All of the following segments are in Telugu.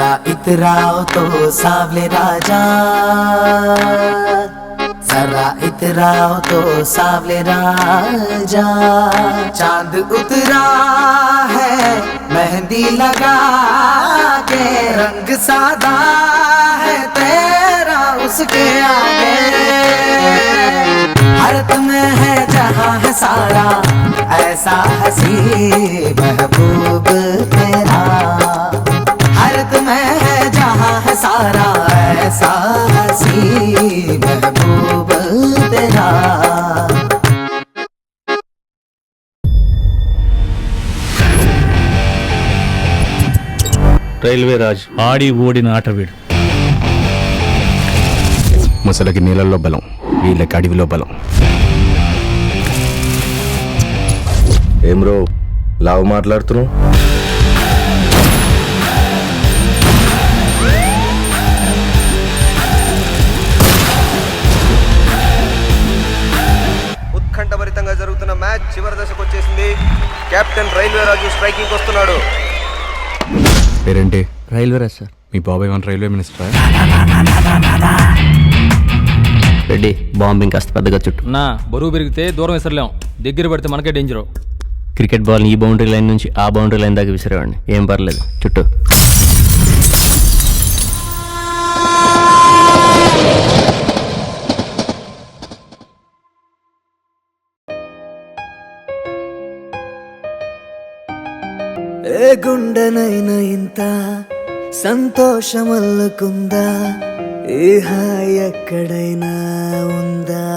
जरा इतराओ तो सावले राजा, जरा इतराओ तो सावले राजा। चांद उतरा है मेहंदी लगा के, रंग सादा है तेरा उसके आगे। भारत में है जहाँ है सारा ऐसा हसी महबूब तेरा। भारत में है जहाँ है सारा ऐसा हसी महबूब तेरा। రైల్వే రాజ్ ఆడి ఓడిన ఆటవీడు. ముసలకి నీళ్ళల్లో బలం, వీళ్ళకి అడవిలో బలం. ఏం రో లావు మాట్లాడుతున్నావు? ఉత్కంఠభరితంగా జరుగుతున్న మ్యాచ్ చివరి దశకు వచ్చేసింది. కెప్టెన్ రైల్వే రాజు స్ట్రైకింగ్ వస్తున్నాడు. పేరేంటి? Railway Raj sir. మీ బాబాయ్ one railway minister. Reddy bombing కాస్త పెద్దగా చుట్టూ. నా బరువు పెరిగితే దూరం విసరలేం, దగ్గర పడితే మనకే డేంజరు. క్రికెట్ బాల్ ఈ బౌండరీ లైన్ నుంచి ఆ బౌండరీ లైన్ దాకా విసిరేవాడిని, ఏం పర్లేదు. చుట్టూ ఏ గుండెనైనా ఇంత సంతోషమల్లుకుందా, ఏ హాయి ఎక్కడైనా ఉందా?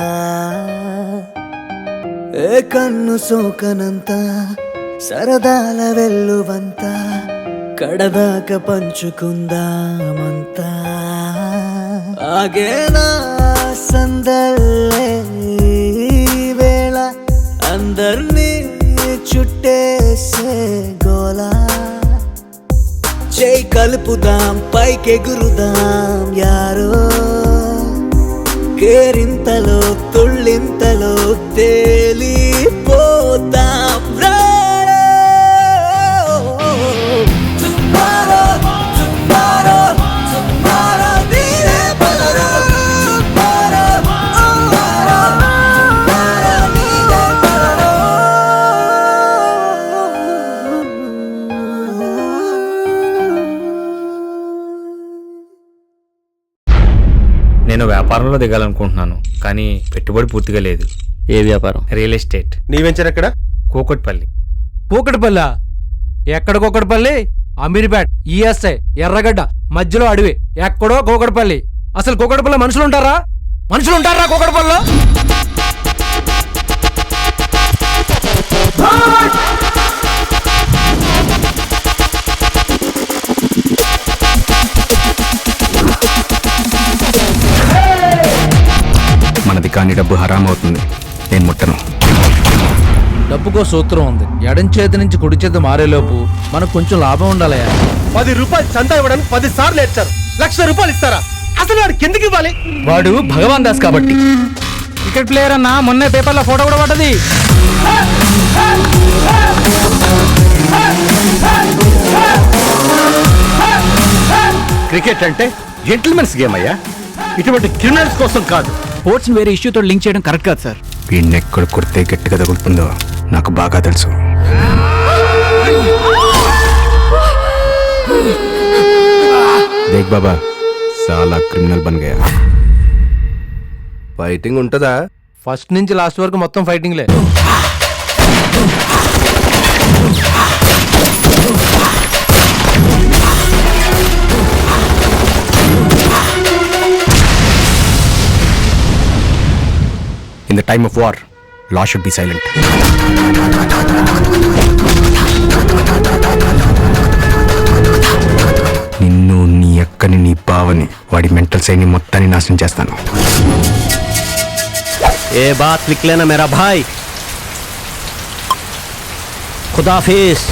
ఏ కన్ను సోకనంత సరదాల వెల్లువంత, కడదాకా పంచుకుందామంతా. ఆగేనా సందల్లే వేళ, అందర్నీ చుట్టేసే గోలా. చేయి కలుపుదాం పైకెగురుదాం యారో, కేరింతలో తుళ్ళింతలో తేలిపోతాం. నేను వ్యాపారంలో దిగాలనుకుంటున్నాను, కానీ పెట్టుబడి పూర్తిగా లేదు. ఏ వ్యాపారం? Real estate. నీ వెంచర్ ఎక్కడ? కూకట్పల్లి. కూకట్పల్లి? ఎక్కడ కూకట్పల్లి? అమీర్పేట్, ఈఎస్ఐ, ఎర్రగడ్డ మధ్యలో అడవి, ఎక్కడో కూకట్పల్లి. అసలు కూకట్పల్లి మనుషులు ఉంటారా? మనుషులు ఉంటారా కూకట్పల్లిలో? మనది కాని డబ్బు హరాం అవుతుంది, నేను ముట్టను. డబ్బుకో సూత్రం ఉంది, ఎడం చేతి నుంచి కుడి చేతి మారేలోపు మనకు కొంచెం లాభం ఉండాలయా. 10 రూపాయలు చందా ఇవ్వడానికి 10 సార్లు ఏడ్చారు. 1,00,000 రూపాయలు ఇస్తారా? అసలు వాడికి ఎందుకు ఇవ్వాలి? వాడు భగవాన్ దాస్ కాబట్టి. క్రికెట్ ప్లేయర్ అన్న మొన్నే పేపర్లో ఫోటో కూడా పడ్డది. క్రికెట్ అంటే జెంటిల్మెన్స్ గేమ్ అయ్యా, ఇటువంటి క్రిమినల్స్ కోసం కాదు. స్పోర్ట్స్ వేరే ఇష్యూతో లింక్ చేయడం కరెక్ట్ కాదు సార్. వీడిని ఎక్కడ కొడితే గట్టిగా తగులుతుందో నాకు బాగా తెలుసు. దేక్ బాబా, సాలా క్రిమినల్ బన్ గయా. ఫైటింగ్ ఉంటుందా? ఫస్ట్ నుంచి లాస్ట్ వరకు మొత్తం ఫైటింగ్లే. In the time of war, law should be silent. నిన్ను, నీ అక్కని, నీ బావని, వాడి మెంటల్ సైని మొత్తాన్ని నాశనం చేస్తాను. ఏ బాత్ లిక్ లేనా మేరా భాయ్. ఖుదాఫిజ్.